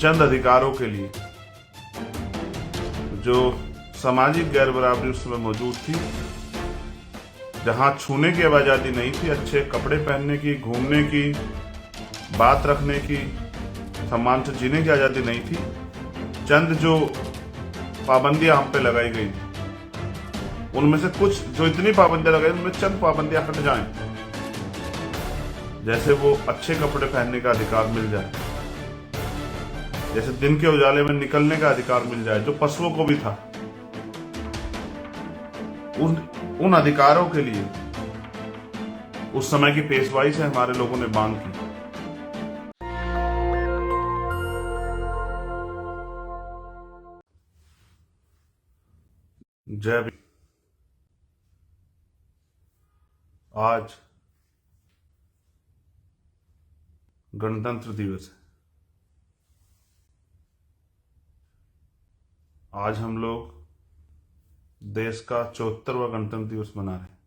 चंद अधिकारों के लिए जो सामाजिक गैर बराबरी उस समय मौजूद थी, जहां छूने की आजादी नहीं थी, अच्छे कपड़े पहनने की, घूमने की, बात रखने की, सम्मान से जीने की आजादी नहीं थी, चंद जो पाबंदियां हम पे लगाई गई उनमें से कुछ, जो इतनी पाबंदियां लगाई उनमें चंद पाबंदियां हट जाएं, जैसे वो अच्छे कपड़े पहनने का अधिकार मिल जाए, जैसे दिन के उजाले में निकलने का अधिकार मिल जाए, जो पशुओं को भी था। उन अधिकारों के लिए उस समय की पेशवाई से हमारे लोगों ने मांग की। जय भीम। आज गणतंत्र दिवस है। आज हम लोग देश का 74वां गणतंत्र दिवस मना रहे हैं।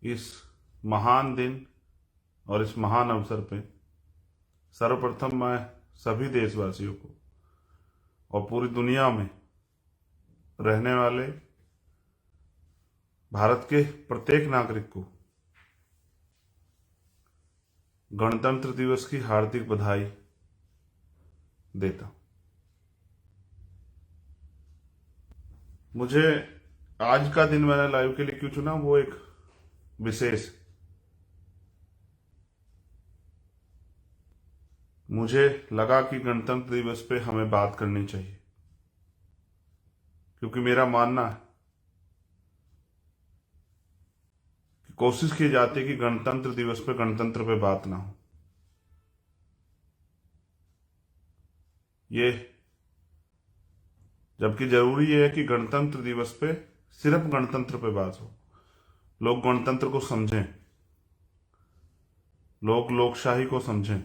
इस महान दिन और इस महान अवसर पे सर्वप्रथम मैं सभी देशवासियों को और पूरी दुनिया में रहने वाले भारत के प्रत्येक नागरिक को गणतंत्र दिवस की हार्दिक बधाई देता हूं। मुझे आज का दिन मैंने लाइव के लिए क्यों चुना, वो एक विशेष, मुझे लगा कि गणतंत्र दिवस पे हमें बात करनी चाहिए, क्योंकि मेरा मानना है कि कोशिश की जाती है कि गणतंत्र दिवस पे गणतंत्र पे बात ना हो। ये जबकि जरूरी है कि गणतंत्र दिवस पे सिर्फ गणतंत्र पे बात हो, लोग गणतंत्र को समझें, लोग लोकशाही को समझें,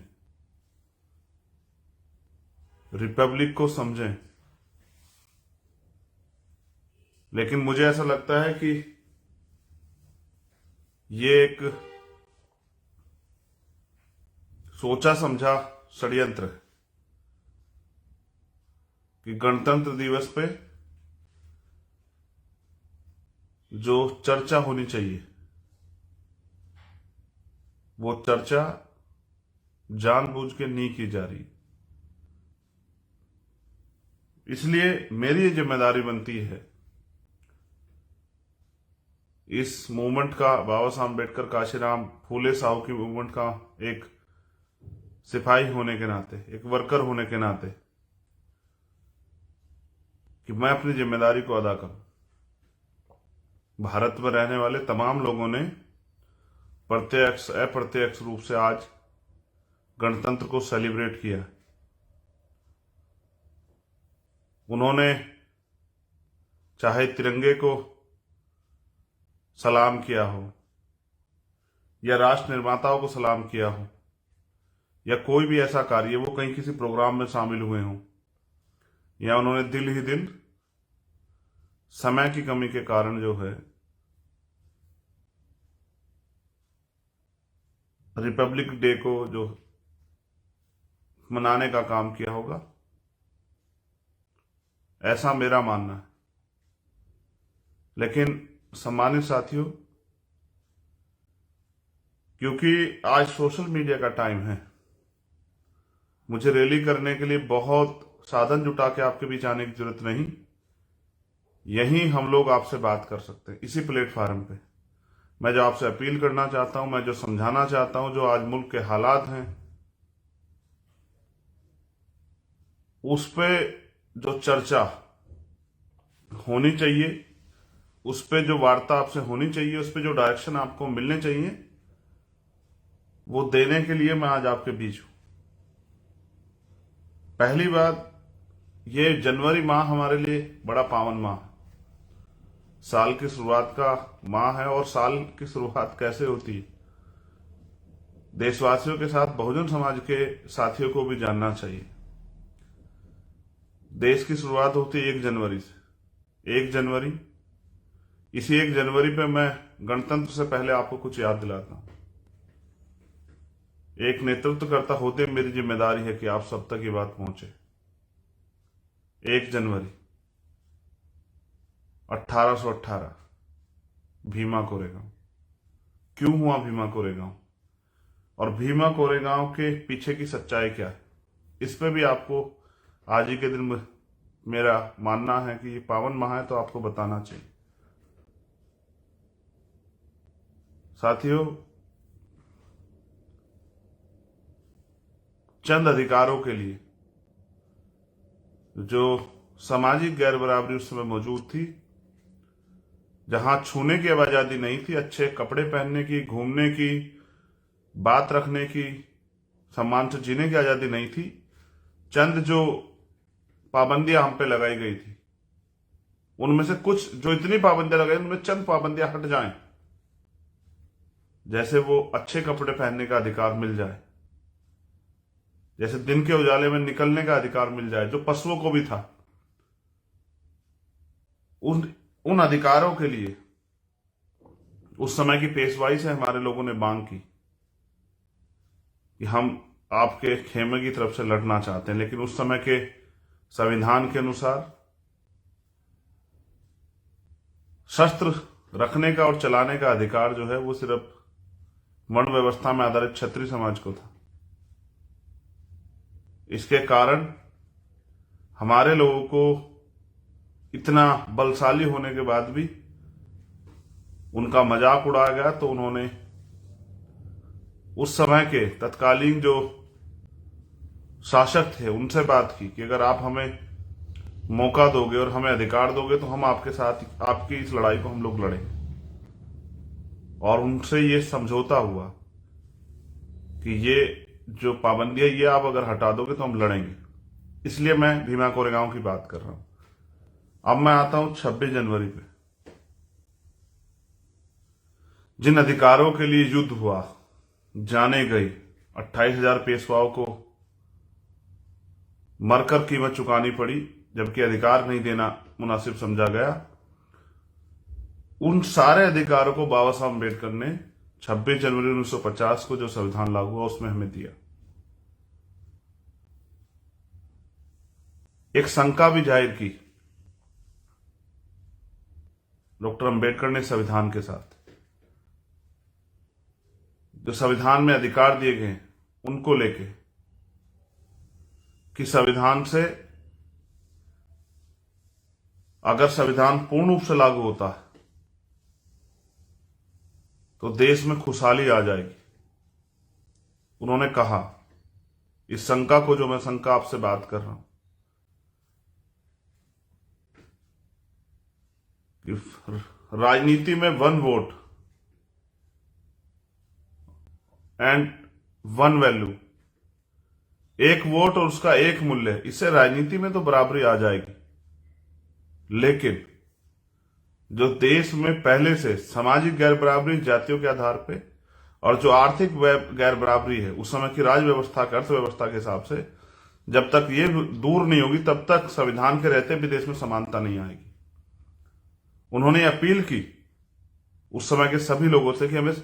रिपब्लिक को समझें। लेकिन मुझे ऐसा लगता है कि ये एक सोचा समझा षड्यंत्र है कि गणतंत्र दिवस पे जो चर्चा होनी चाहिए वो चर्चा जानबूझ के नहीं की जा रही। इसलिए मेरी ये जिम्मेदारी बनती है इस मूवमेंट का, बाबा साहब अम्बेडकर, काशीराम, फूले साहू की मूवमेंट का एक सिपाही होने के नाते, एक वर्कर होने के नाते, कि मैं अपनी जिम्मेदारी को अदा करूं। भारत में रहने वाले तमाम लोगों ने प्रत्यक्ष अप्रत्यक्ष रूप से आज गणतंत्र को सेलिब्रेट किया। उन्होंने चाहे तिरंगे को सलाम किया हो, या राष्ट्र निर्माताओं को सलाम किया हो, या कोई भी ऐसा कार्य, वो कहीं किसी प्रोग्राम में शामिल हुए हों, या उन्होंने दिल ही दिल समय की कमी के कारण जो है रिपब्लिक डे को जो मनाने का काम किया होगा, ऐसा मेरा मानना है। लेकिन सम्मानित साथियों, क्योंकि आज सोशल मीडिया का टाइम है, मुझे रैली करने के लिए बहुत साधन जुटा के आपके बीच आने की जरूरत नहीं। यहीं हम लोग आपसे बात कर सकते हैं, इसी प्लेटफॉर्म पे। मैं जो आपसे अपील करना चाहता हूं, मैं जो समझाना चाहता हूं, जो आज मुल्क के हालात हैं, उस पे जो चर्चा होनी चाहिए, उस पे जो वार्ता आपसे होनी चाहिए, उस पे जो डायरेक्शन आपको मिलने चाहिए, वो देने के लिए मैं आज आपके बीच हूं। पहली बात, ये जनवरी माह हमारे लिए बड़ा पावन माह है, साल की शुरुआत का माह है। और साल की शुरुआत कैसे होती है, देशवासियों के साथ बहुजन समाज के साथियों को भी जानना चाहिए। देश की शुरुआत होती है 1 जनवरी से। 1 जनवरी, इसी 1 जनवरी पे मैं गणतंत्र से पहले आपको कुछ याद दिलाता हूं। एक नेतृत्वकर्ता होते मेरी जिम्मेदारी है कि आप सब तक ये बात पहुंचे। 1 जनवरी 1818 भीमा कोरेगांव। क्यों हुआ भीमा कोरेगांव और भीमा कोरेगांव के पीछे की सच्चाई क्या है, इस पे भी आपको आज ही के दिन मेरा मानना है कि ये पावन माह है तो आपको बताना चाहिए। साथियों, चंद अधिकारों के लिए जो सामाजिक गैर बराबरी उस समय मौजूद थी, जहां छूने की आजादी नहीं थी, अच्छे कपड़े पहनने की, घूमने की, बात रखने की, सम्मान से जीने की आजादी नहीं थी, चंद जो पाबंदियां हम पे लगाई गई थी, उनमें से कुछ जो इतनी पाबंदियां लगाई उनमें चंद पाबंदियां हट जाएं। जैसे वो अच्छे कपड़े पहनने का अधिकार मिल जाए, जैसे दिन के उजाले में निकलने का अधिकार मिल जाए, जो पशुओं को भी था। उन अधिकारों के लिए उस समय की पेशवाई से हमारे लोगों ने मांग की कि हम आपके खेमे की तरफ से लड़ना चाहते हैं, लेकिन उस समय के संविधान के अनुसार शस्त्र रखने का और चलाने का अधिकार जो है वो सिर्फ वर्ण व्यवस्था में आधारित क्षत्रिय समाज को था। इसके कारण हमारे लोगों को इतना बलशाली होने के बाद भी उनका मजाक उड़ाया गया, तो उन्होंने उस समय के तत्कालीन जो शासक थे उनसे बात की कि अगर आप हमें मौका दोगे और हमें अधिकार दोगे तो हम आपके साथ आपकी इस लड़ाई को हम लोग लड़ेंगे। और उनसे ये समझौता हुआ कि ये जो पाबंदियां ये आप अगर हटा दोगे तो हम लड़ेंगे। इसलिए मैं भीमा कोरेगांव की बात कर रहा हूं। अब मैं आता हूं 26 जनवरी पे। जिन अधिकारों के लिए युद्ध हुआ, जाने गई, 28,000 पेशवाओं को मरकर कीमत चुकानी पड़ी, जबकि अधिकार नहीं देना मुनासिब समझा गया, उन सारे अधिकारों को बाबा साहब अम्बेडकर ने 26 जनवरी 1950 को जो संविधान लागू हुआ उसमें हमें दिया। एक शंका भी जाहिर की डॉक्टर अम्बेडकर ने संविधान के साथ, जो संविधान में अधिकार दिए गए उनको लेके, कि संविधान से अगर संविधान पूर्ण रूप से लागू होता है तो देश में खुशहाली आ जाएगी। उन्होंने कहा, इस शंका को, जो मैं शंका आपसे बात कर रहा हूं, कि राजनीति में 1 वोट एंड 1 वैल्यू, 1 वोट और उसका 1 मूल्य, इससे राजनीति में तो बराबरी आ जाएगी। लेकिन जो देश में पहले से सामाजिक गैर बराबरी जातियों के आधार पे और जो आर्थिक गैर बराबरी है उस समय की राज व्यवस्था के अर्थव्यवस्था के हिसाब से, जब तक ये दूर नहीं होगी तब तक संविधान के रहते भी देश में समानता नहीं आएगी। उन्होंने अपील की उस समय के सभी लोगों से कि हमें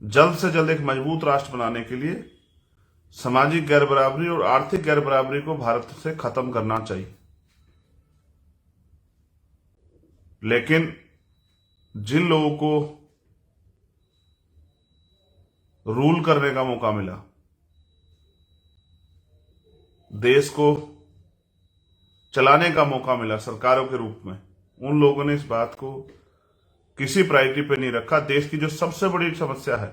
जल्द से जल्द एक मजबूत राष्ट्र बनाने के लिए सामाजिक गैर बराबरी और आर्थिक गैर बराबरी को भारत से खत्म करना चाहिए। लेकिन जिन लोगों को रूल करने का मौका मिला, देश को चलाने का मौका मिला सरकारों के रूप में, उन लोगों ने इस बात को किसी प्रायोरिटी पे नहीं रखा। देश की जो सबसे बड़ी समस्या है,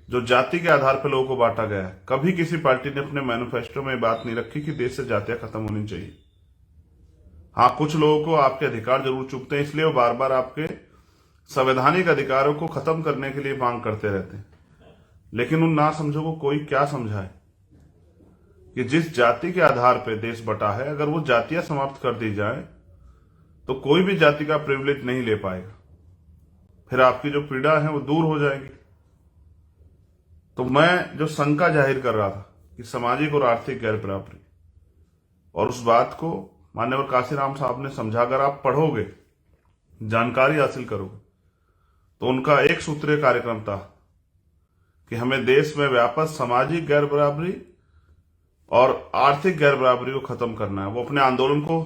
जो जाति के आधार पर लोगों को बांटा गया है, कभी किसी पार्टी ने अपने मैनिफेस्टो में बात नहीं रखी कि देश से जातियां खत्म होनी चाहिए। हाँ, कुछ लोगों को आपके अधिकार जरूर चुभते हैं, इसलिए वो बार बार आपके संवैधानिक अधिकारों को खत्म करने के लिए मांग करते रहते हैं। लेकिन उन ना समझो को कोई क्या समझाए कि जिस जाति के आधार पर देश बटा है, अगर वो जातियां समाप्त कर दी जाए तो कोई भी जाति का प्रिविलेज नहीं ले पाएगा, फिर आपकी जो पीड़ा है वो दूर हो जाएगी। तो मैं जो शंका जाहिर कर रहा था कि सामाजिक और आर्थिक गैर बराबरी, और उस बात को माननीय काशीराम साहब ने समझा। अगर आप पढ़ोगे, जानकारी हासिल करोगे, तो उनका एक सूत्रीय कार्यक्रम था कि हमें देश में व्यापक सामाजिक गैर बराबरी और आर्थिक गैर बराबरी को खत्म करना है। वो अपने आंदोलन को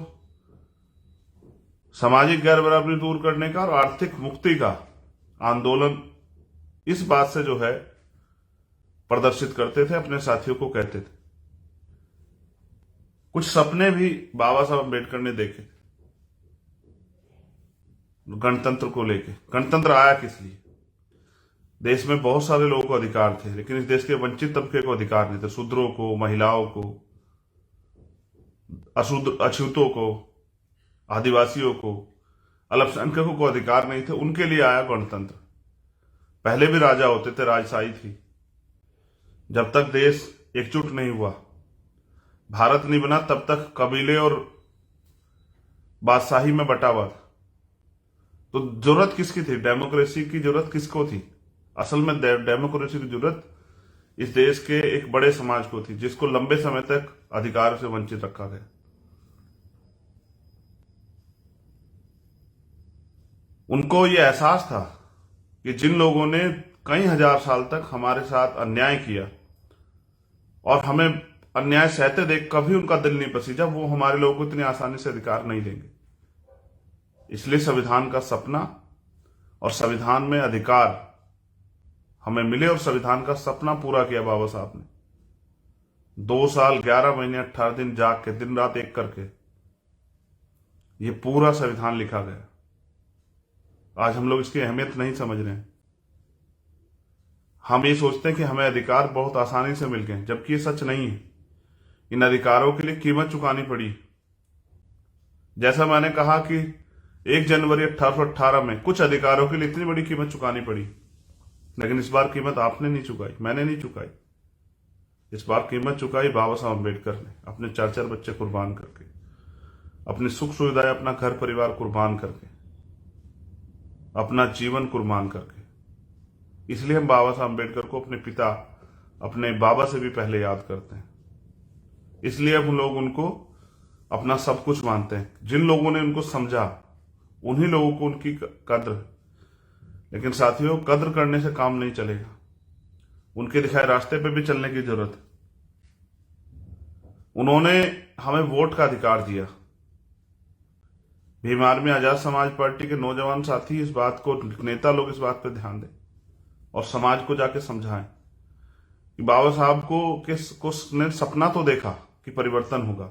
सामाजिक गैर बराबरी दूर करने का और आर्थिक मुक्ति का आंदोलन इस बात से जो है प्रदर्शित करते थे, अपने साथियों को कहते थे। कुछ सपने भी बाबा साहब अम्बेडकर ने देखे थे गणतंत्र को लेके। गणतंत्र आया किस लिए? देश में बहुत सारे लोगों को अधिकार थे, लेकिन इस देश के वंचित तबके को अधिकार नहीं थे। शूद्रों को, महिलाओं को, अछूतों को, आदिवासियों को, अल्पसंख्यकों को अधिकार नहीं थे। उनके लिए आया गणतंत्र। पहले भी राजा होते थे, राजशाही थी। जब तक देश एकजुट नहीं हुआ, भारत नहीं बना, तब तक कबीले और बादशाही में बटा हुआ था। तो जरूरत किसकी थी? डेमोक्रेसी की जरूरत किसको थी? असल में डेमोक्रेसी की जरूरत इस देश के एक बड़े समाज को थी, जिसको लंबे समय तक अधिकार से वंचित रखा गया। उनको यह एहसास था कि जिन लोगों ने कई हजार साल तक हमारे साथ अन्याय किया और हमें अन्याय सहते देख कभी उनका दिल नहीं पसीजा, वो हमारे लोगों को इतनी आसानी से अधिकार नहीं देंगे। इसलिए संविधान का सपना और संविधान में अधिकार हमें मिले, और संविधान का सपना पूरा किया बाबा साहब ने। 2 साल 11 महीने 18 दिन जाग के, दिन रात एक करके ये पूरा संविधान लिखा गया। आज हम लोग इसकी अहमियत नहीं समझ रहे हैं। हम ये सोचते हैं कि हमें अधिकार बहुत आसानी से मिल गए, जबकि ये सच नहीं है। इन अधिकारों के लिए कीमत चुकानी पड़ी। जैसा मैंने कहा कि 1 जनवरी 1818 में कुछ अधिकारों के लिए इतनी बड़ी कीमत चुकानी पड़ी, लेकिन इस बार कीमत आपने नहीं चुकाई, मैंने नहीं चुकाई। इस बार कीमत चुकाई बाबा साहब अम्बेडकर ने, अपने 4-4 बच्चे कुर्बान करके, अपनी सुख सुविधाएं, अपना घर परिवार कुर्बान करके, अपना जीवन कुर्बान करके। इसलिए हम बाबा साहब अम्बेडकर को अपने पिता, अपने बाबा से भी पहले याद करते हैं। इसलिए अब हम लोग उनको अपना सब कुछ मानते हैं। जिन लोगों ने उनको समझा, उन्हीं लोगों को उनकी कद्र। लेकिन साथियों, कद्र करने से काम नहीं चलेगा, उनके दिखाए रास्ते पे भी चलने की जरूरत है। उन्होंने हमें वोट का अधिकार दिया। भीम आर्मी आजाद समाज पार्टी के नौजवान साथी इस बात को, नेता लोग इस बात पर ध्यान दें और समाज को जाके समझाएं कि बाबा साहब को ने सपना तो देखा कि परिवर्तन होगा,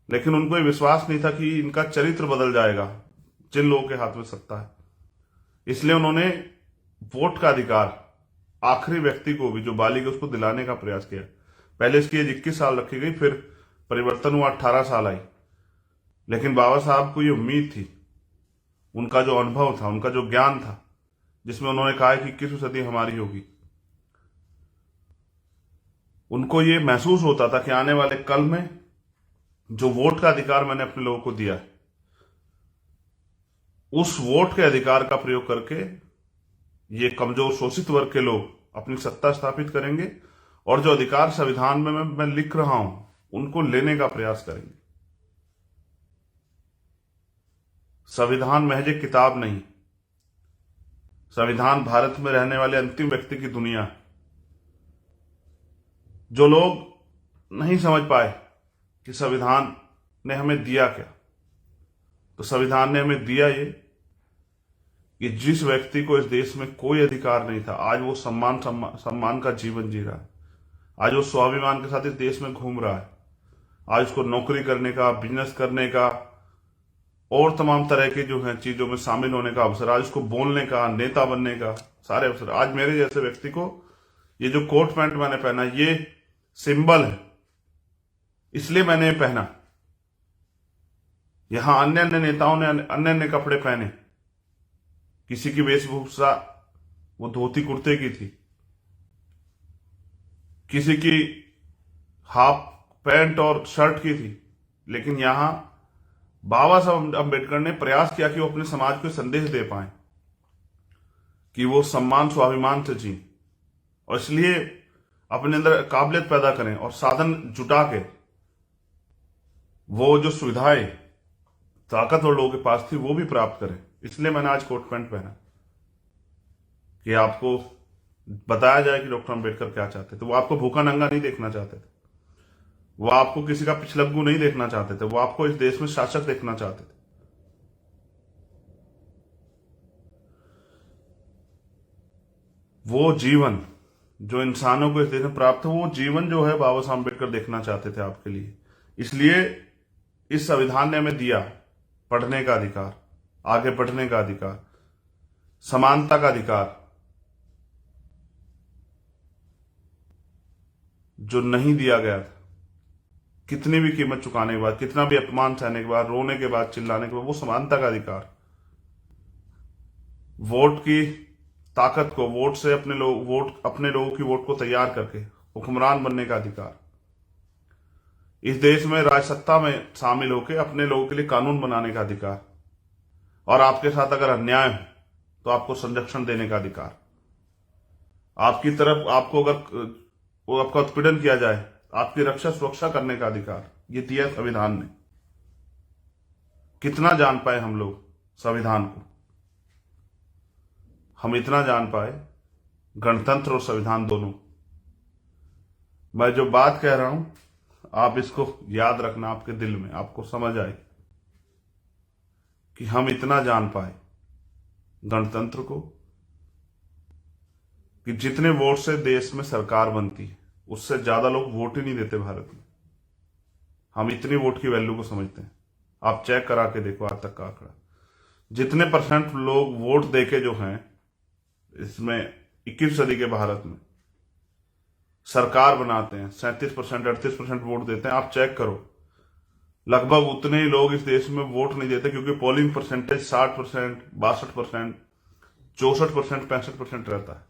लेकिन उनको ये विश्वास नहीं था कि इनका चरित्र बदल जाएगा जिन लोगों के हाथ में सत्ता है। इसलिए उन्होंने वोट का अधिकार आखिरी व्यक्ति को भी, जो बालिग है, उसको दिलाने का प्रयास किया। पहले इसकी एज 21 साल रखी गई, फिर परिवर्तन हुआ, 18 साल आई। लेकिन बाबा साहब को ये उम्मीद थी, उनका जो अनुभव था, उनका जो ज्ञान था, जिसमें उन्होंने कहा कि 21वीं सदी हमारी होगी, उनको ये महसूस होता था कि आने वाले कल में जो वोट का अधिकार मैंने अपने लोगों को दिया है, उस वोट के अधिकार का प्रयोग करके ये कमजोर शोषित वर्ग के लोग अपनी सत्ता स्थापित करेंगे और जो अधिकार संविधान में मैं लिख रहा हूं, उनको लेने का प्रयास करेंगे। संविधान महज एक किताब नहीं, संविधान भारत में रहने वाले अंतिम व्यक्ति की दुनिया। जो लोग नहीं समझ पाए कि संविधान ने हमें दिया क्या, तो संविधान ने हमें दिया ये कि जिस व्यक्ति को इस देश में कोई अधिकार नहीं था, आज वो सम्मान का जीवन जी रहा है। आज वो स्वाभिमान के साथ इस देश में घूम रहा है। आज उसको नौकरी करने का, बिजनेस करने का और तमाम तरह के जो है चीजों में शामिल होने का अवसर, आज उसको बोलने का, नेता बनने का सारे अवसर। आज मेरे जैसे व्यक्ति को ये जो कोट पैंट मैंने पहना, ये सिंबल है, इसलिए मैंने ये पहना। यहां अन्य अन्य नेताओं ने अन्य अन्य कपड़े पहने, किसी की वेशभूषा वो धोती कुर्ते की थी, किसी की हाफ पैंट और शर्ट की थी, लेकिन यहां बाबा साहब अम्बेडकर ने प्रयास किया कि वो अपने समाज को संदेश दे पाए कि वो सम्मान स्वाभिमान से जी, और इसलिए अपने अंदर काबिलियत पैदा करें और साधन जुटा के वो जो सुविधाएं ताकतवर लोगों के पास थी वो भी प्राप्त करें। इसलिए मैंने आज कोट पैंट पहना कि आपको बताया जाए कि डॉक्टर अंबेडकर क्या चाहते थे। वो आपको भूखा नंगा नहीं देखना चाहते थे, वो आपको किसी का पिछलग्गू नहीं देखना चाहते थे, वो आपको इस देश में शासक देखना चाहते थे। वो जीवन जो इंसानों को इस देश में प्राप्त हो, वो जीवन जो है बाबा साहब अम्बेडकर देखना चाहते थे आपके लिए। इसलिए इस संविधान ने हमें दिया पढ़ने का अधिकार, आगे बढ़ने का अधिकार, समानता का अधिकार, जो नहीं दिया गया था। कितनी भी कीमत चुकाने के बाद, कितना भी अपमान सहने के बाद, रोने के बाद, चिल्लाने के बाद, वो समानता का अधिकार, वोट की ताकत को, वोट से अपने लोगों की वोट को तैयार करके हुक्मरान बनने का अधिकार, इस देश में राजसत्ता में शामिल होकर अपने लोगों के लिए कानून बनाने का अधिकार, और आपके साथ अगर अन्याय हो तो आपको संरक्षण देने का अधिकार, आपकी तरफ आपको अगर वो आपका उत्पीड़न किया जाए, आपकी रक्षा सुरक्षा करने का अधिकार, ये दिया संविधान ने। कितना जान पाए हम लोग संविधान को? हम इतना जान पाए गणतंत्र और संविधान दोनों। मैं जो बात कह रहा हूं, आप इसको याद रखना, आपके दिल में आपको समझ आए कि हम इतना जान पाए गणतंत्र को कि जितने वोट से देश में सरकार बनती है, उससे ज्यादा लोग वोट ही नहीं देते भारत में। हम इतनी वोट की वैल्यू को समझते हैं। आप चेक करा के देखो आज तक का आंकड़ा, जितने % लोग वोट देके जो हैं इसमें 21वीं सदी के भारत में सरकार बनाते हैं, 37% 38% वोट देते हैं। आप चेक करो, लगभग उतने ही लोग इस देश में वोट नहीं देते, क्योंकि पोलिंग परसेंटेज 60%, 62%, 64%, 65% रहता है।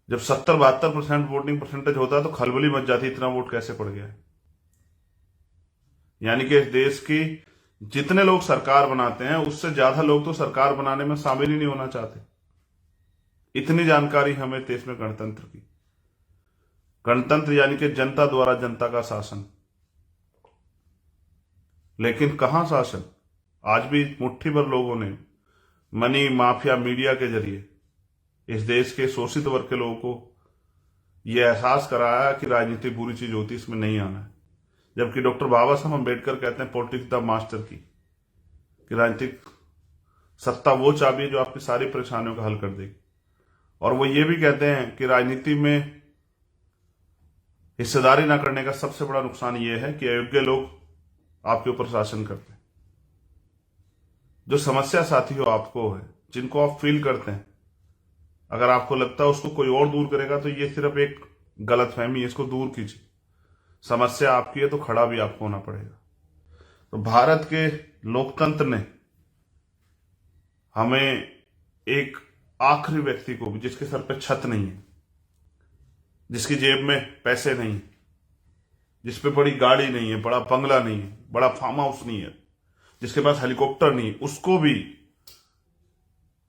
जब 70-72% वोटिंग परसेंटेज होता है तो खलबली मच जाती, इतना वोट कैसे पड़ गया। यानी कि इस देश की जितने लोग सरकार बनाते हैं, उससे ज्यादा लोग तो सरकार बनाने में शामिल ही नहीं होना चाहते। इतनी जानकारी हमें देश में गणतंत्र की। गणतंत्र यानी कि जनता द्वारा जनता का शासन। लेकिन कहां शासन? आज भी मुट्ठी भर लोगों ने मनी माफिया मीडिया के जरिए इस देश के शोषित वर्ग के लोगों को यह एहसास कराया कि राजनीति बुरी चीज होती, इसमें नहीं आना है। जबकि डॉक्टर बाबा साहब अम्बेडकर कहते हैं पॉलिटिक्स द मास्टर की, कि राजनीतिक सत्ता वो चाबी है जो आपकी सारी परेशानियों का हल कर देगी। और वो ये भी कहते हैं कि राजनीति में हिस्सेदारी ना करने का सबसे बड़ा नुकसान ये है कि अयोग्य लोग आपके ऊपर शासन करते हैं। जो समस्या साथी हो आपको है, जिनको आप फील करते हैं, अगर आपको लगता है उसको कोई और दूर करेगा, तो ये सिर्फ एक गलतफहमी है, इसको दूर कीजिए। समस्या आपकी है तो खड़ा भी आपको होना पड़ेगा। तो भारत के लोकतंत्र ने हमें एक आखिरी व्यक्ति को भी, जिसके सर पे छत नहीं है, जिसकी जेब में पैसे नहीं है, जिसपे बड़ी गाड़ी नहीं है, बड़ा बंगला नहीं है, बड़ा फार्म हाउस नहीं है, जिसके पास हेलीकॉप्टर नहीं है, उसको भी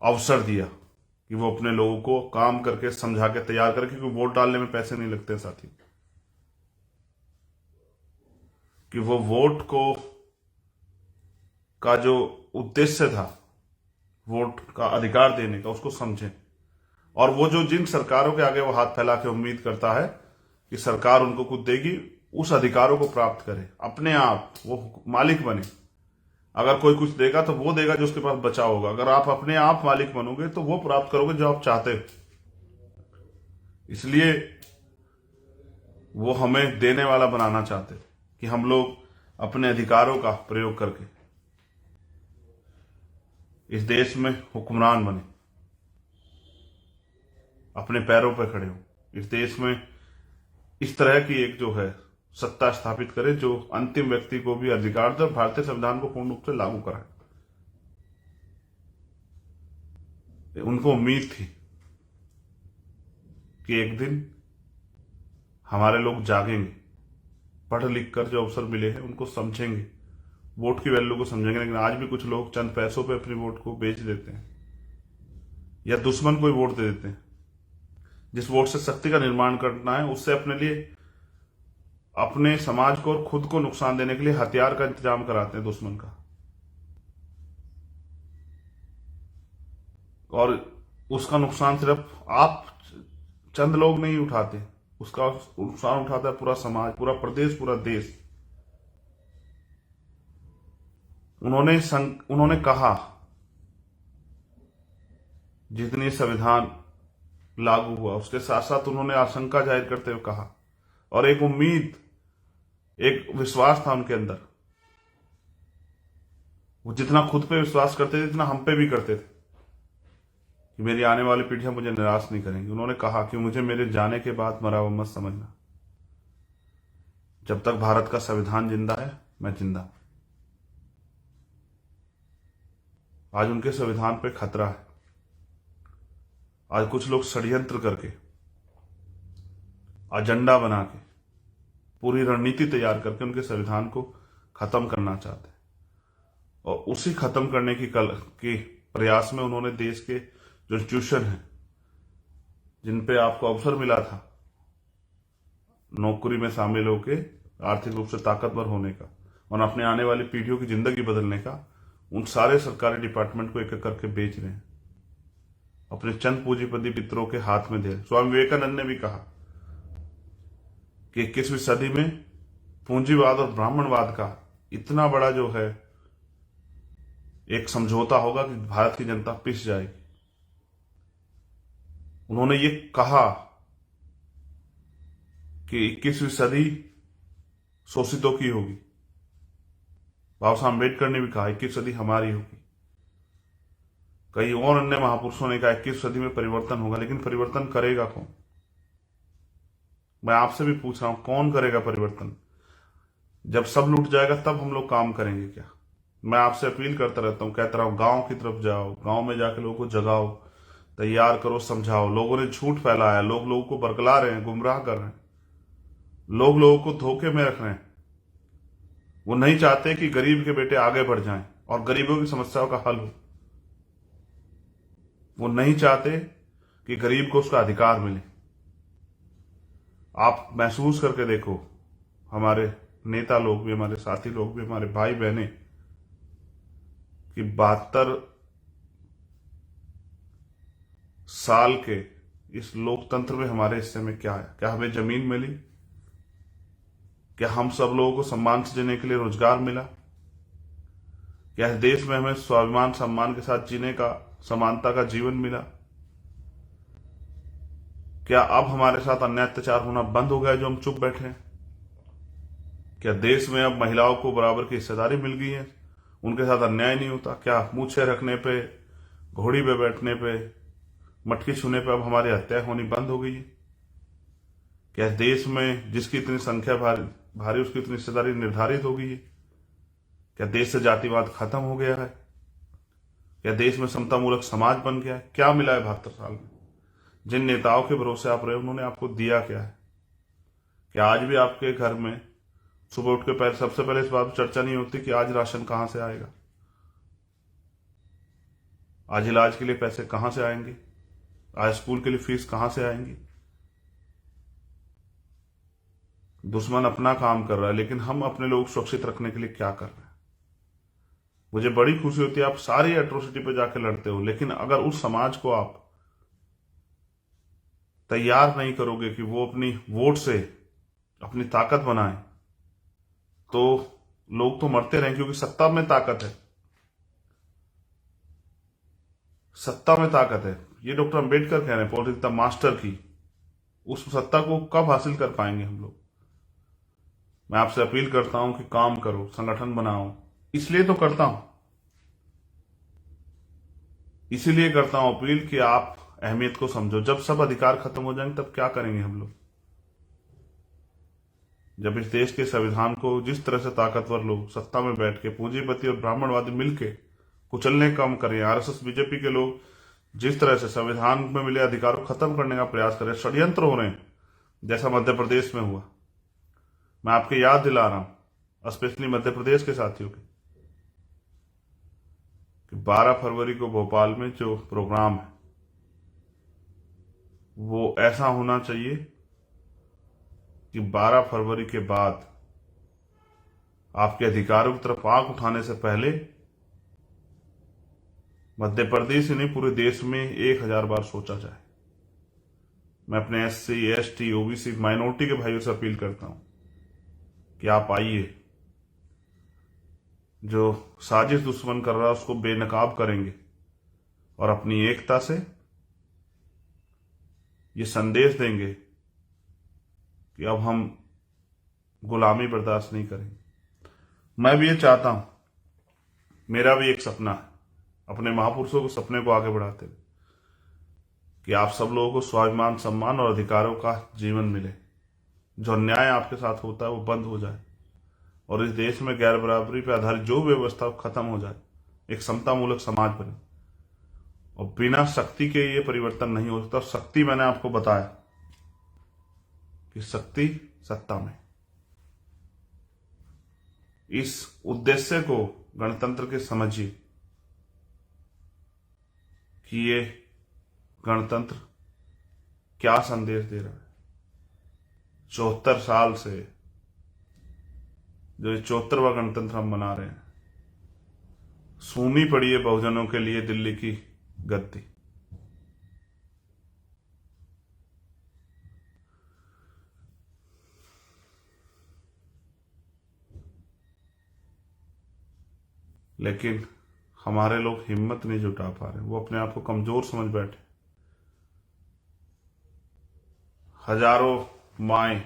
अवसर दिया कि वो अपने लोगों को काम करके समझा के तैयार करे, क्योंकि वोट डालने में पैसे नहीं लगते साथी, कि वो वोट को का जो उद्देश्य था वोट का अधिकार देने का, उसको समझें। और वो जो जिन सरकारों के आगे वो हाथ फैला के उम्मीद करता है कि सरकार उनको कुछ देगी, उस अधिकारों को प्राप्त करे, अपने आप वो मालिक बने। अगर कोई कुछ देगा तो वो देगा जो उसके पास बचा होगा। अगर आप अपने आप मालिक बनोगे तो वो प्राप्त करोगे जो आप चाहते हो। इसलिए वो हमें देने वाला बनाना चाहते कि हम लोग अपने अधिकारों का प्रयोग करके इस देश में हुक्मरान बने, अपने पैरों पर खड़े हो, इस देश में इस तरह की एक जो है सत्ता स्थापित करे जो अंतिम व्यक्ति को भी अधिकार दे, भारतीय संविधान को पूर्ण रूप से लागू कराए। उनको उम्मीद थी कि एक दिन हमारे लोग जागेंगे, पढ़ लिख कर जो अवसर मिले हैं उनको समझेंगे, वोट की वैल्यू को समझेंगे। लेकिन आज भी कुछ लोग चंद पैसों पे अपनी वोट को बेच देते हैं या दुश्मन को ही वोट दे देते हैं। जिस वोट से शक्ति का निर्माण करना है, उससे अपने लिए, अपने समाज को और खुद को नुकसान देने के लिए हथियार का इंतजाम कराते हैं दुश्मन का। और उसका नुकसान सिर्फ आप चंद लोग नहीं उठाते, उसका नुकसान उठाता है पूरा समाज, पूरा प्रदेश, पूरा देश। उन्होंने कहा जितनी संविधान लागू हुआ उसके साथ साथ उन्होंने आशंका जाहिर करते हुए कहा, और एक उम्मीद, एक विश्वास था उनके अंदर। वो जितना खुद पे विश्वास करते थे, इतना हम पे भी करते थे कि मेरी आने वाली पीढ़ियां मुझे निराश नहीं करेंगी। उन्होंने कहा कि मुझे मेरे जाने के बाद मरा हुआ मत समझना, जब तक भारत का संविधान जिंदा है मैं जिंदा हूं। आज उनके संविधान पे खतरा है। आज कुछ लोग षड्यंत्र करके, एजेंडा बना के, पूरी रणनीति तैयार करके उनके संविधान को खत्म करना चाहते हैं। और उसी खत्म करने की प्रयास में उन्होंने देश के जो इंस्टीट्यूशन हैं, जिन पे आपको अवसर मिला था नौकरी में शामिल होकर आर्थिक रूप से ताकतवर होने का और अपने आने वाली पीढ़ियों की जिंदगी बदलने का, उन सारे सरकारी डिपार्टमेंट को एक एक करके बेच रहे हैं, अपने चंद पूंजीपति मित्रों के हाथ में दे रहे। स्वामी विवेकानंद ने भी कहा कि 21वीं सदी में पूंजीवाद और ब्राह्मणवाद का इतना बड़ा जो है एक समझौता होगा कि भारत की जनता पिस जाएगी। उन्होंने ये कहा कि 21वीं सदी शोषितों की होगी। बाबा साहब अम्बेडकर ने भी कहा 21वीं सदी हमारी होगी। कई और अन्य महापुरुषों ने कहा 21वीं सदी में परिवर्तन होगा, लेकिन परिवर्तन करेगा कौन? मैं आपसे भी पूछ रहा हूं, कौन करेगा परिवर्तन? जब सब लूट जाएगा तब हम लोग काम करेंगे क्या? मैं आपसे अपील करता रहता हूं, कहता रहा हूं, गांव की तरफ जाओ, गांव में जाकर लोगों को जगाओ, तैयार करो, समझाओ। लोगों ने झूठ फैलाया, लोगों को बरगला रहे हैं, गुमराह कर रहे हैं, लोगों को धोखे में रख रहे हैं। वो नहीं चाहते कि गरीब के बेटे आगे बढ़ जाएं और गरीबों की समस्याओं का हल हो। वो नहीं चाहते कि गरीब को उसका अधिकार मिले। आप महसूस करके देखो, हमारे नेता लोग भी, हमारे साथी लोग भी, हमारे भाई बहने, कि 72 साल के इस लोकतंत्र में हमारे हिस्से में क्या है? क्या हमें जमीन मिली? क्या हम सब लोगों को सम्मान से जीने के लिए रोजगार मिला? क्या इस देश में हमें स्वाभिमान सम्मान के साथ जीने का, समानता का जीवन मिला? क्या अब हमारे साथ अन्याय अत्याचार होना बंद हो गया जो हम चुप बैठे हैं? क्या देश में अब महिलाओं को बराबर की हिस्सेदारी मिल गई है, उनके साथ अन्याय नहीं होता? क्या मूछें रखने पे, घोड़ी पे बैठने पे, मटकी छूने पे अब हमारी हत्या होनी बंद हो गई है? क्या देश में जिसकी इतनी संख्या भारी उसकी इतनी हिस्सेदारी निर्धारित हो गई है? क्या देश से जातिवाद खत्म हो गया है? क्या देश में समतामूलक समाज बन गया है? क्या मिला है 72 साल में? जिन नेताओं के भरोसे आप रहे, उन्होंने आपको दिया क्या है? क्या आज भी आपके घर में सुबह उठ के सबसे पहले इस बात पर चर्चा नहीं होती कि आज राशन कहां से आएगा, आज इलाज के लिए पैसे कहां से आएंगे, आज स्कूल के लिए फीस कहां से आएंगी? दुश्मन अपना काम कर रहा है, लेकिन हम अपने लोग सुरक्षित रखने के लिए क्या कर रहे हैं? मुझे बड़ी खुशी होती है आप सारी एट्रोसिटी पे जाके लड़ते हो, लेकिन अगर उस समाज को आप तैयार नहीं करोगे कि वो अपनी वोट से अपनी ताकत बनाए, तो लोग तो मरते रहें, क्योंकि सत्ता में ताकत है, सत्ता में ताकत है। ये डॉक्टर अंबेडकर कह रहे हैं, पॉलिटिक्स द मास्टर की। उस सत्ता को कब हासिल कर पाएंगे हम लोग? मैं आपसे अपील करता हूं कि काम करो, संगठन बनाओ। इसलिए तो करता हूं, इसीलिए करता हूं अपील कि आप अहमियत को समझो। जब सब अधिकार खत्म हो जाएंगे तब क्या करेंगे हम लोग? जब इस देश के संविधान को जिस तरह से ताकतवर लोग सत्ता में बैठ के पूंजीपति और ब्राह्मणवादी मिलके कुचलने का काम करें, आरएसएस बीजेपी के लोग जिस तरह से संविधान में मिले अधिकारों को खत्म करने का प्रयास करें, षड्यंत्र हो रहे हैं, जैसा मध्य प्रदेश में हुआ। मैं आपके याद दिला रहा हूं, स्पेशली मध्य प्रदेश के साथियों के, कि 12 फरवरी को भोपाल में जो प्रोग्राम है वो ऐसा होना चाहिए कि 12 फरवरी के बाद आपके अधिकारों की तरफ आंख उठाने से पहले मध्य प्रदेश ही नहीं, पूरे देश में 1000 बार सोचा जाए। मैं अपने SC ST OBC माइनॉरिटी के भाइयों से अपील करता हूं कि आप आइए, जो साजिश दुश्मन कर रहा है उसको बेनकाब करेंगे और अपनी एकता से ये संदेश देंगे कि अब हम गुलामी बर्दाश्त नहीं करेंगे। मैं भी ये चाहता हूं, मेरा भी एक सपना है, अपने महापुरुषों के सपने को आगे बढ़ाते हुए, कि आप सब लोगों को स्वाभिमान, सम्मान और अधिकारों का जीवन मिले। जो अन्याय आपके साथ होता है वो बंद हो जाए और इस देश में गैर बराबरी पर आधारित जो व्यवस्था खत्म हो जाए, एक समतामूलक समाज बने। और बिना शक्ति के ये परिवर्तन नहीं हो सकता। शक्ति, मैंने आपको बताया कि शक्ति सत्ता में। इस उद्देश्य को गणतंत्र के समझिए कि ये गणतंत्र क्या संदेश दे रहा है। 74 साल से जो 74वां गणतंत्र हम मना रहे हैं, सूनी पड़ी है बहुजनों के लिए दिल्ली की गद्दी। लेकिन हमारे लोग हिम्मत नहीं जुटा पा रहे, वो अपने आप को कमजोर समझ बैठे। हजारों माएं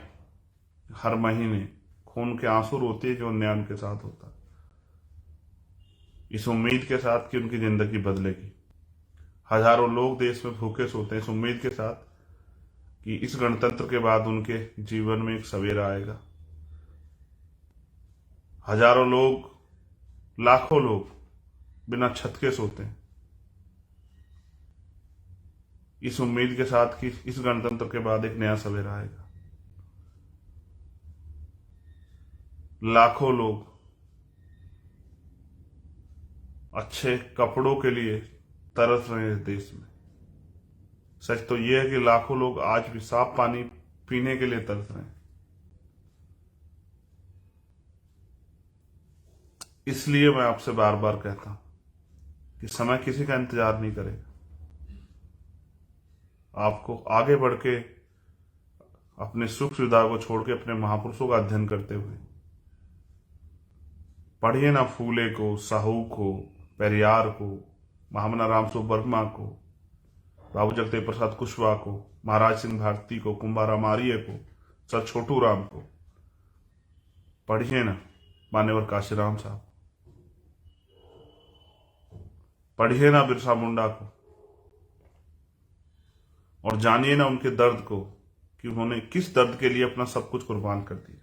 हर महीने खून के आंसू रोती है जो अन्याय उनके साथ होता है, इस उम्मीद के साथ कि उनकी जिंदगी बदलेगी। हजारों लोग देश में भूखे सोते हैं इस उम्मीद के साथ कि इस गणतंत्र के बाद उनके जीवन में एक सवेरा आएगा। हजारों लोग, लाखों लोग बिना छत के सोते हैं इस उम्मीद के साथ कि इस गणतंत्र के बाद एक नया सवेरा आएगा। लाखों लोग अच्छे कपड़ों के लिए तरस रहे हैं इस देश में। सच तो यह है कि लाखों लोग आज भी साफ पानी पीने के लिए तरस रहे हैं। इसलिए मैं आपसे बार बार कहता हूं कि समय किसी का इंतजार नहीं करेगा। आपको आगे बढ़ के अपने सुख सुविधा को छोड़ के अपने महापुरुषों का अध्ययन करते हुए पढ़िए ना फूले को, साहू को, पेरियार को, महामना रामसो वर्मा को, बाबू जगदेव प्रसाद कुशवाहा को, महाराज सिंह भारती को, कुंभाराम आर्य को, सर छोटू राम को। पढ़िए ना मान्यवर काशीराम साहब, पढ़िए ना बिरसा मुंडा को और जानिए ना उनके दर्द को कि उन्होंने किस दर्द के लिए अपना सब कुछ कुर्बान कर दिया,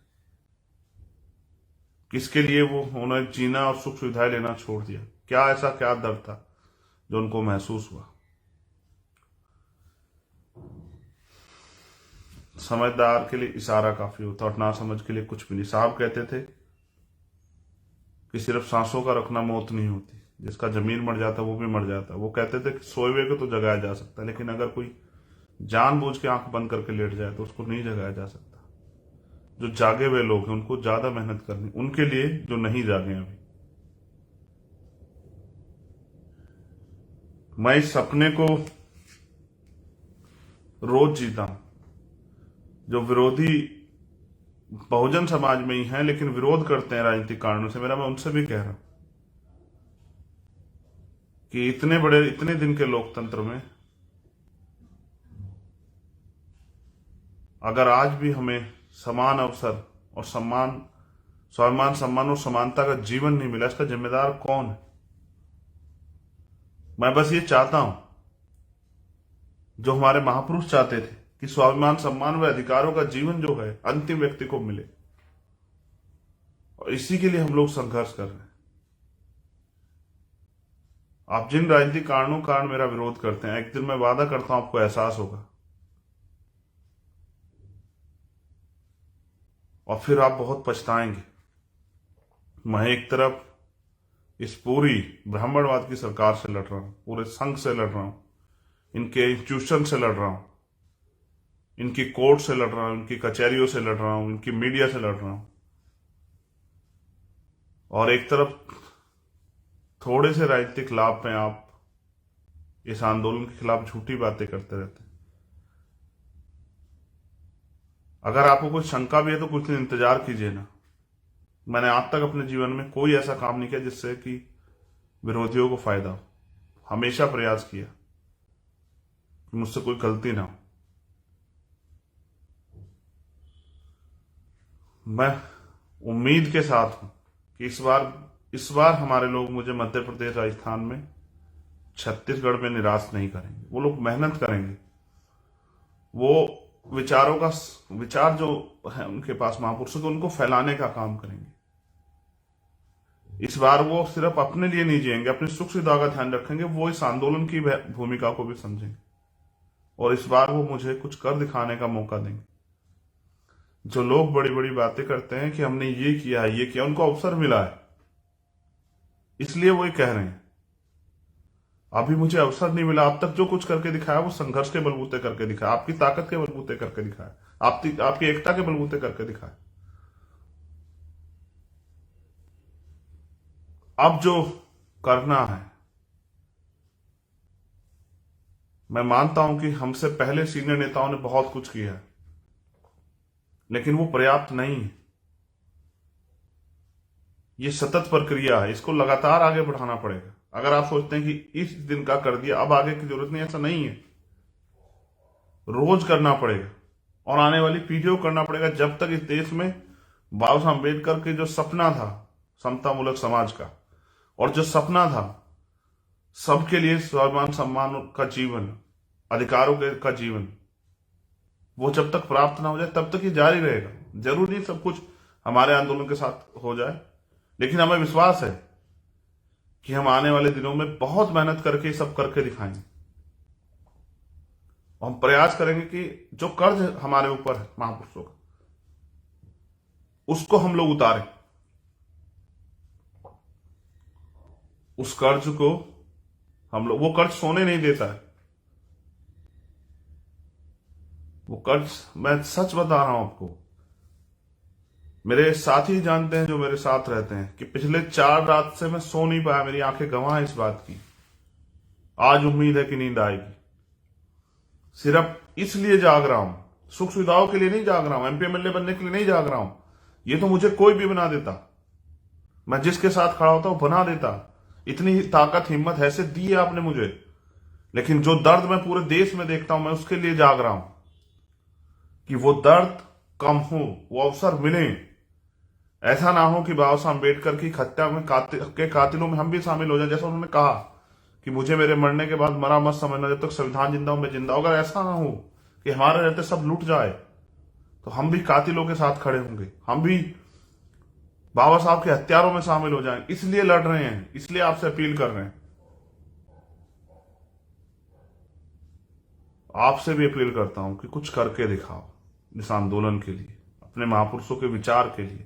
किसके लिए वो उन्होंने जीना और सुख सुविधाएं लेना छोड़ दिया। क्या दर्द था जो उनको महसूस हुआ। समझदार के लिए इशारा काफी होता और ना समझ के लिए कुछ भी नहीं। साहब कहते थे कि सिर्फ सांसों का रखना मौत नहीं होती, जिसका जमीन मर जाता वो भी मर जाता। वो कहते थे कि सोए हुए को तो जगाया जा सकता है, लेकिन अगर कोई जानबूझ के आंख बंद करके लेट जाए तो उसको नहीं जगाया जा सकता। जो जागे हुए लोग हैं उनको ज्यादा मेहनत करनी, उनके लिए जो नहीं जागे अभी। मैं इस सपने को रोज जीता हूं। जो विरोधी बहुजन समाज में ही हैं लेकिन विरोध करते हैं राजनीतिक कारणों से, मैं उनसे भी कह रहा हूं कि इतने दिन के लोकतंत्र में अगर आज भी हमें समान अवसर और स्वाभिमान, सम्मान और समानता का जीवन नहीं मिला, इसका जिम्मेदार कौन है? मैं बस ये चाहता हूं जो हमारे महापुरुष चाहते थे कि स्वाभिमान, सम्मान व अधिकारों का जीवन जो है अंतिम व्यक्ति को मिले, और इसी के लिए हम लोग संघर्ष कर रहे हैं। आप जिन राजनीतिक कारण मेरा विरोध करते हैं, एक दिन मैं वादा करता हूं आपको एहसास होगा और फिर आप बहुत पछताएंगे। मैं एक तरफ इस पूरी ब्राह्मणवाद की सरकार से लड़ रहा हूं, पूरे संघ से लड़ रहा हूं, इनके इंस्टीट्यूशन से लड़ रहा हूं, इनकी कोर्ट से लड़ रहा हूं, इनकी कचहरियों से लड़ रहा हूं, इनकी मीडिया से लड़ रहा हूं, और एक तरफ थोड़े से राजनीतिक लाभ में आप इस आंदोलन के खिलाफ झूठी बातें करते रहते हैं। अगर आपको कोई शंका भी है तो कुछ दिन इंतजार कीजिए ना। मैंने आज तक अपने जीवन में कोई ऐसा काम नहीं किया जिससे कि विरोधियों को फायदा हो। हमेशा प्रयास किया कि मुझसे कोई गलती ना हो। मैं उम्मीद के साथ हूं कि इस बार हमारे लोग मुझे मध्य प्रदेश, राजस्थान में, छत्तीसगढ़ में निराश नहीं करेंगे। वो लोग मेहनत करेंगे। वो विचार जो है उनके पास महापुरुषों के, उनको फैलाने का काम करेंगे। इस बार वो सिर्फ अपने लिए नहीं जिएंगे, अपनी सुख सुविधा का ध्यान रखेंगे। वो इस आंदोलन की भूमिका को भी समझेंगे और इस बार वो मुझे कुछ कर दिखाने का मौका देंगे। जो लोग बड़ी बड़ी बातें करते हैं कि हमने ये किया, उनको अवसर मिला है, इसलिए वो ये कह रहे हैं। अभी मुझे अवसर नहीं मिला। अब तक जो कुछ करके दिखाया वो संघर्ष के बलबूते करके दिखाया, आपकी ताकत के बलबूते करके दिखाया, आपकी एकता के बलबूते करके दिखाया। अब जो करना है, मैं मानता हूं कि हमसे पहले सीनियर नेताओं ने बहुत कुछ किया है, लेकिन वो पर्याप्त नहीं है। ये सतत प्रक्रिया है, इसको लगातार आगे बढ़ाना पड़ेगा। अगर आप सोचते हैं कि इस दिन का कर दिया, अब आगे की जरूरत नहीं, ऐसा नहीं है। रोज करना पड़ेगा और आने वाली पीढ़ियों को करना पड़ेगा, जब तक इस देश में बाबा साहब अम्बेडकर के जो सपना था समतामूलक समाज का, और जो सपना था सबके लिए स्वाभिमान सम्मान का जीवन, अधिकारों का जीवन, वो जब तक प्राप्त ना हो जाए तब तक ये जारी रहेगा। जरूरी नहीं सब कुछ हमारे आंदोलन के साथ हो जाए, लेकिन हमें विश्वास है कि हम आने वाले दिनों में बहुत मेहनत करके सब करके दिखाएंगे। और हम प्रयास करेंगे कि जो कर्ज हमारे ऊपर है महापुरुषों का, उसको हम लोग उतारें। उस कर्ज को हम लोग, वो कर्ज सोने नहीं देता है। वो कर्ज, मैं सच बता रहा हूं आपको, मेरे साथी जानते हैं जो मेरे साथ रहते हैं, कि पिछले 4 रात से मैं सो नहीं पाया। मेरी आंखें गवाह हैं इस बात की। आज उम्मीद है कि नींद आएगी। सिर्फ इसलिए जाग रहा हूं, सुख सुविधाओं के लिए नहीं जाग रहा हूं, एमपी एमएलए बनने के लिए नहीं जाग रहा हूं। ये तो मुझे कोई भी बना देता, मैं जिसके साथ खड़ा होता हूं बना देता। इतनी ताकत, हिम्मत, हैसियत दी है आपने मुझे। लेकिन जो दर्द मैं पूरे देश में देखता हूं, मैं उसके लिए जाग रहा हूं कि वो दर्द कम हो, वो अवसर मिले। ऐसा ना हो कि बाबा साहब अम्बेडकर की हत्या में कातिलों में हम भी शामिल हो जाए। जैसा उन्होंने कहा कि मुझे मेरे मरने के बाद मरा मत समझना, जब तक संविधान जिंदा हूं मैं जिंदा हूं। अगर ऐसा ना हो कि हमारे रहते सब लूट जाए, तो हम भी कातिलों के साथ खड़े होंगे, हम भी बाबा साहब के हत्यारों में शामिल हो जाएं। इसलिए लड़ रहे हैं, इसलिए आपसे अपील कर रहे हैं। आपसे भी अपील करता हूं कि कुछ करके दिखाओ इस आंदोलन के लिए, अपने महापुरुषों के विचार के लिए।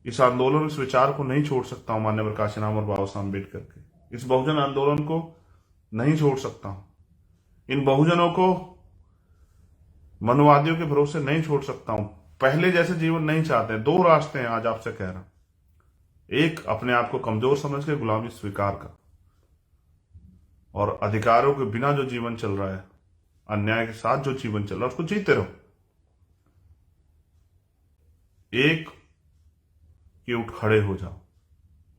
इस आंदोलन, इस विचार को नहीं छोड़ सकता हूं माननीय प्रकाश राम और बाबा साहब अम्बेडकर के। इस बहुजन आंदोलन को नहीं छोड़ सकता हूं। इन बहुजनों को मनुवादियों के भरोसे नहीं छोड़ सकता हूं। पहले जैसे जीवन नहीं चाहते। 2 रास्ते हैं आज आपसे कह रहा हूं। एक, अपने आप को कमजोर समझ के गुलामी स्वीकार का, और अधिकारों के बिना जो जीवन चल रहा है, अन्याय के साथ जो जीवन चल रहा है, उसको जीते रहो। एक, कि उठ खड़े हो जाओ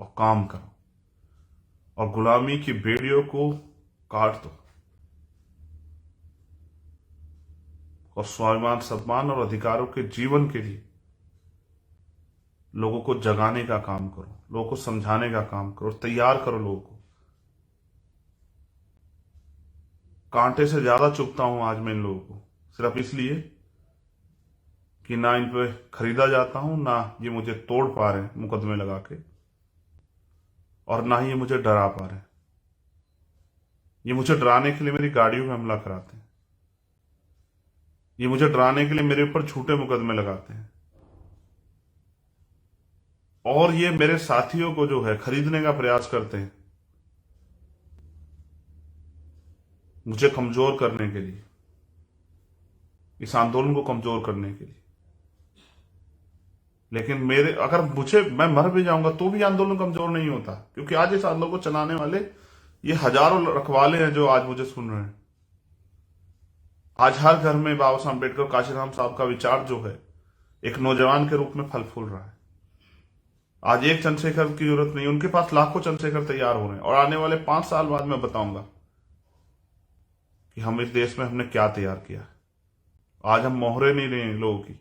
और काम करो और गुलामी की बेड़ियों को काट दो और स्वाभिमान, सम्मान और अधिकारों के जीवन के लिए लोगों को जगाने का काम करो, लोगों को समझाने का काम करो, तैयार करो लोगों को। कांटे से ज्यादा चुभता हूं आज मैं इन लोगों को, सिर्फ इसलिए कि ना इन पे खरीदा जाता हूं, ना ये मुझे तोड़ पा रहे हैं मुकदमे लगा के, और ना ही ये मुझे डरा पा रहे हैं। ये मुझे डराने के लिए मेरी गाड़ियों में हमला कराते हैं, ये मुझे डराने के लिए मेरे ऊपर झूठे मुकदमे लगाते हैं, और ये मेरे साथियों को जो है खरीदने का प्रयास करते हैं, मुझे कमजोर करने के लिए, इस आंदोलन को कमजोर करने के लिए। लेकिन मैं मर भी जाऊंगा तो भी आंदोलन कमजोर नहीं होता, क्योंकि आज इस आंदोलन को चलाने वाले ये हजारों रखवाले हैं जो आज मुझे सुन रहे हैं। आज हर घर में बाबा साहब अम्बेडकर, काशीराम साहब का विचार जो है एक नौजवान के रूप में फल फूल रहा है। आज एक चंद्रशेखर की जरूरत नहीं, उनके पास लाखों चंद्रशेखर तैयार हो रहे हैं। और आने वाले 5 साल बाद मैं बताऊंगा कि हम इस देश में हमने क्या तैयार किया। आज हम मोहरे नहीं रहे हैं लोगों की,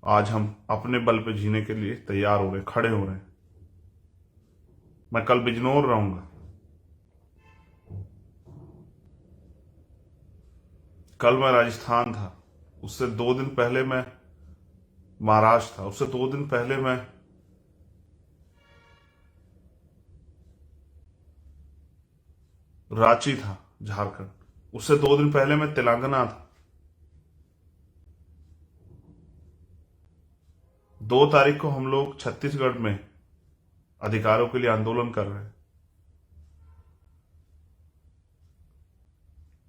आज हम अपने बल पे जीने के लिए तैयार हो रहे हैं, खड़े हो रहे हैं। मैं कल बिजनौर रहूंगा, कल मैं राजस्थान था, उससे 2 दिन पहले मैं महाराष्ट्र था, उससे 2 दिन पहले मैं रांची था झारखंड, उससे 2 दिन पहले मैं तेलंगाना था। 2 तारीख को हम लोग छत्तीसगढ़ में अधिकारों के लिए आंदोलन कर रहे हैं,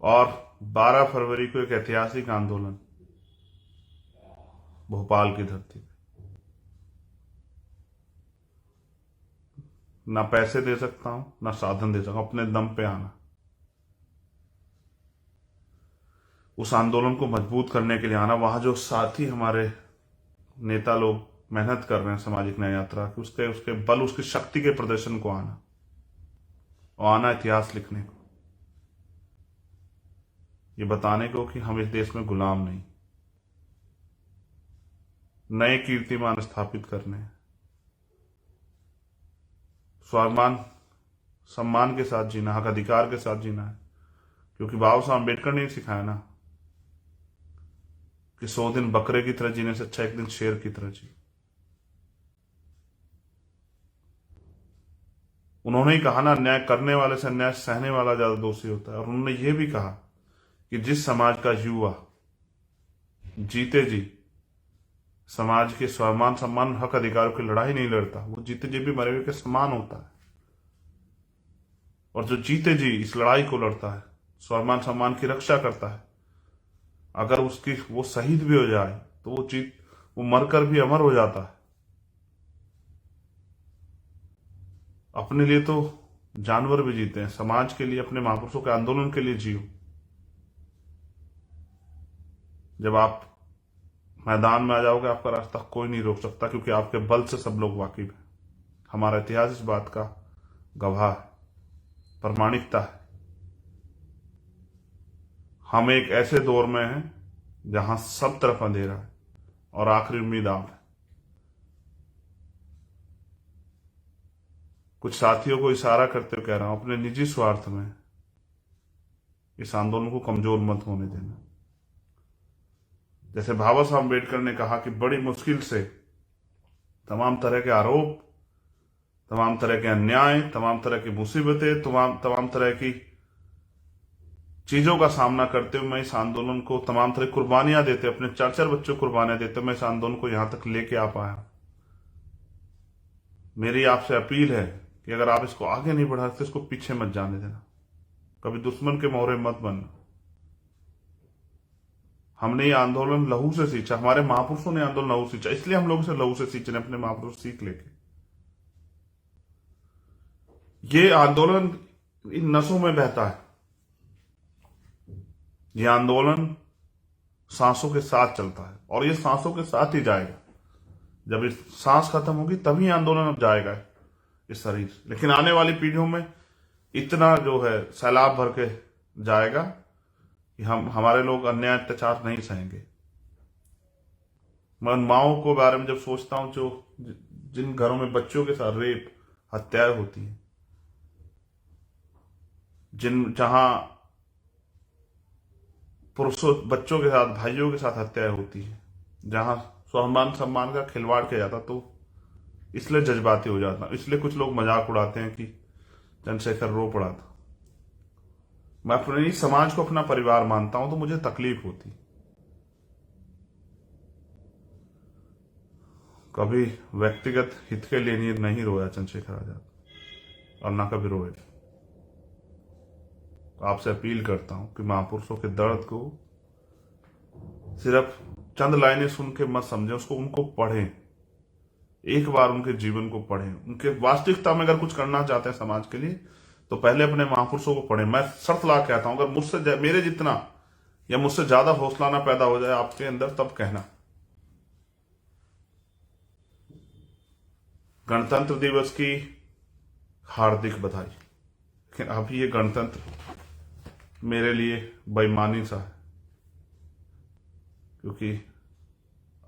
और 12 फरवरी को एक ऐतिहासिक आंदोलन भोपाल की धरती पे। ना पैसे दे सकता हूं, ना साधन दे सकता हूं, अपने दम पे आना। उस आंदोलन को मजबूत करने के लिए आना। वहां जो साथी हमारे नेता लोग मेहनत कर रहे हैं सामाजिक न्याय यात्रा की, उसके बल, उसकी शक्ति के प्रदर्शन को आना, और आना इतिहास लिखने को, ये बताने को कि हम इस देश में गुलाम नहीं, नए कीर्तिमान स्थापित करने, स्वाभिमान सम्मान के साथ जीना, हक अधिकार के साथ जीना है। क्योंकि बाबा साहब अम्बेडकर ने सिखाया ना कि 100 दिन बकरे की तरह जीने से अच्छा एक दिन शेर की तरह जी। उन्होंने ही कहा ना, अन्याय करने वाले से अन्याय सहने वाला ज्यादा दोषी होता है। और उन्होंने ये भी कहा कि जिस समाज का युवा जीते जी समाज के स्वाभिमान सम्मान हक अधिकारों की लड़ाई नहीं लड़ता, वो जीते जी भी मरे हुए के समान होता है। और जो जीते जी इस लड़ाई को लड़ता है, स्वाभिमान सम्मान की रक्षा करता है, अगर उसकी वो शहीद भी हो जाए तो वो मरकर भी अमर हो जाता है। अपने लिए तो जानवर भी जीते हैं, समाज के लिए, अपने महापुरुषों के आंदोलन के लिए जियो। जब आप मैदान में आ जाओगे, आपका रास्ता कोई नहीं रोक सकता, क्योंकि आपके बल से सब लोग वाकिफ हैं। हमारा इतिहास इस बात का गवाह है, प्रमाणिकता है। हम एक ऐसे दौर में हैं जहां सब तरफ अंधेरा है और आखिरी उम्मीद आप है। कुछ साथियों को इशारा करते हुए कह रहा हूं, अपने निजी स्वार्थ में इस आंदोलन को कमजोर मत होने देना। जैसे बाबा साहब अम्बेडकर ने कहा कि बड़ी मुश्किल से तमाम तरह के आरोप, तमाम तरह के अन्याय, तमाम तरह की मुसीबतें, तमाम तरह की चीजों का सामना करते हुए मैं इस आंदोलन को, तमाम तरह कुर्बानियां देते, अपने 4-4 बच्चों को कुर्बानियां देते, मैं इस आंदोलन को यहां तक लेके आ पाया। मेरी आपसे अपील है कि अगर आप इसको आगे नहीं बढ़ा सकते, इसको पीछे मत जाने देना, कभी दुश्मन के मोहरे मत बनना। हमने ये आंदोलन लहू से सींचा, हमारे महापुरुषों ने आंदोलन लहू सींचा, इसलिए हम लोग इसे लहू से सींच रहे, अपने महापुरुष सीख लेके। ये आंदोलन इन नसों में बहता है, ये आंदोलन सांसों के साथ चलता है, और ये सांसों के साथ ही जाएगा। जब इस सांस खत्म होगी तभी आंदोलन अब जाएगा इस शरीर से। लेकिन आने वाली पीढ़ियों में इतना जो है सैलाब भर के जाएगा कि हमारे लोग अन्याय अत्याचार नहीं सहेंगे। मैं उन माओं को बारे में जब सोचता हूं जो जिन घरों में बच्चों के साथ रेप, हत्याएं होती हैं, जहां पुरुषों बच्चों के साथ, भाइयों के साथ हत्याएं होती है, जहां स्वाभिमान सम्मान का खिलवाड़ किया जाता, तो इसलिए जज्बाती हो जाता। इसलिए कुछ लोग मजाक उड़ाते हैं कि चंद्रशेखर रो पड़ा था। मैं अपने समाज को अपना परिवार मानता हूं, तो मुझे तकलीफ होती। कभी व्यक्तिगत हित के लिए नहीं रोया चंद्रशेखर आजाद, और ना कभी रोएगा। तो आपसे अपील करता हूं कि महापुरुषों के दर्द को सिर्फ चंद लाइनें सुन के मत समझें, उनको पढ़ें, एक बार उनके जीवन को पढ़ें। उनके वास्तविकता में अगर कुछ करना चाहते हैं समाज के लिए तो पहले अपने महापुरुषों को पढ़ें। मैं शर्त ला कहता हूं, अगर मुझसे मेरे जितना या मुझसे ज्यादा हौसला ना पैदा हो जाए आपके अंदर तब कहना। गणतंत्र दिवस की हार्दिक बधाई। लेकिन अभी ये गणतंत्र मेरे लिए बेईमानी सा है, क्योंकि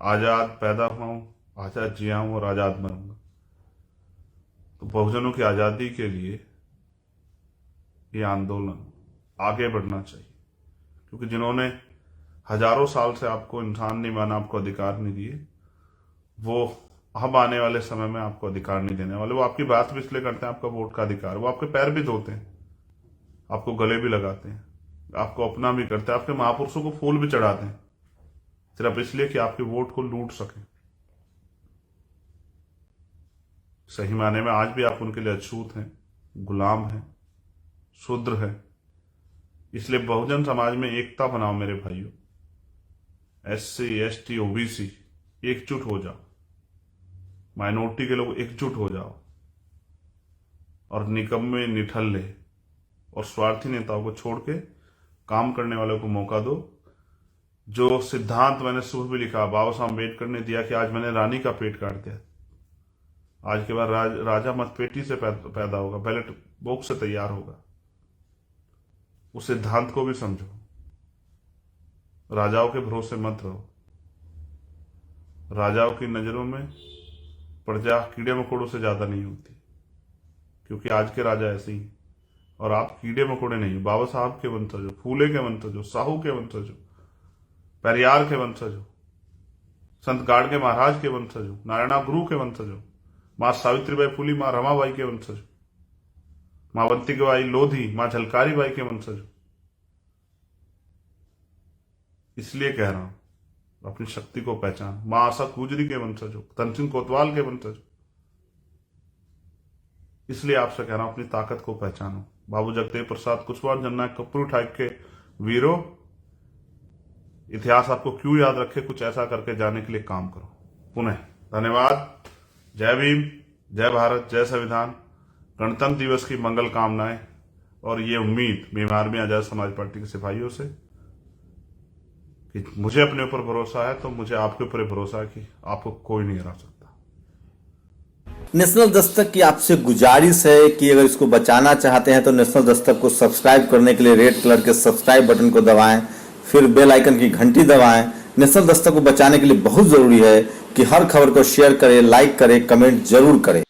आजाद पैदा हुआ हूं, आजाद जिया हूं और आजाद मरूंगा। तो बहुजनों की आजादी के लिए ये आंदोलन आगे बढ़ना चाहिए, क्योंकि जिन्होंने हजारों साल से आपको इंसान नहीं माना, आपको अधिकार नहीं दिए, वो अब आने वाले समय में आपको अधिकार नहीं देने वाले। वो आपकी बात भी इसलिए करते हैं, आपका वोट का अधिकार, वो आपके पैर भी धोते हैं, आपको गले भी लगाते हैं, आपको अपना भी करते हैं, आपके महापुरुषों को फूल भी चढ़ाते हैं, सिर्फ इसलिए कि आपके वोट को लूट सकें। सही माने में आज भी आप उनके लिए अछूत हैं, गुलाम हैं, शूद्र हैं। इसलिए बहुजन समाज में एकता बनाओ मेरे भाइयों। SC ST OBC एकजुट हो जाओ, माइनॉरिटी के लोग एकजुट हो जाओ और निकम्मे, निठल्ले और स्वार्थी नेताओं को छोड़ के काम करने वालों को मौका दो। जो सिद्धांत मैंने सुबह भी लिखा, बाबा साहब अम्बेडकर ने दिया कि आज मैंने रानी का पेट काट दिया, आज के बाद राजा मत पेटी से पैदा होगा, बैलेट बॉक्स से तैयार होगा। उस सिद्धांत को भी समझो। राजाओं के भरोसे मत रहो। राजाओं की नजरों में प्रजा कीड़े मकोड़ों से ज्यादा नहीं होती, क्योंकि आज के राजा ऐसे ही, और आप कीड़े मकोड़े नहीं। बाबा साहब के वंशज हो, फूले के वंशज हो, साहू के वंशज हो, पेरियार के वंशज हो, संत गाड़गे महाराज के वंशज हो, नारायणा गुरु के वंशज हो, मां सावित्रीबाई फुली, मां रमाबाई के वंशज हो, मां अवंतिकाबाई लोधी, मां झलकारी बाई के वंशज हो। इसलिए कह रहा हूं, अपनी शक्ति को पहचान। मां आशा गुजरी के वंशज हो, धन सिंह कोतवाल के वंशज हो। इसलिए आपसे कह रहा हूं, अपनी ताकत को पहचानो। बाबू जगदेव प्रसाद कुशवाहा, जननायक कपूर ठाक के वीरों, इतिहास आपको क्यों याद रखे, कुछ ऐसा करके जाने के लिए काम करो। पुनः धन्यवाद। जय भीम, जय भारत, जय संविधान। गणतंत्र दिवस की मंगल कामनाएं और ये उम्मीद बीमार में आजाद समाज पार्टी के सिपाहियों से कि मुझे अपने ऊपर भरोसा है, तो मुझे आपके ऊपर भरोसा है कि आपको कोई नहीं हरा सकता। नेशनल दस्तक की आपसे गुजारिश है कि अगर इसको बचाना चाहते हैं तो नेशनल दस्तक को सब्सक्राइब करने के लिए रेड कलर के सब्सक्राइब बटन को दबाएं, फिर बेल आइकन की घंटी दबाएं। नेशनल दस्तक को बचाने के लिए बहुत जरूरी है कि हर खबर को शेयर करें, लाइक करें, कमेंट जरूर करें।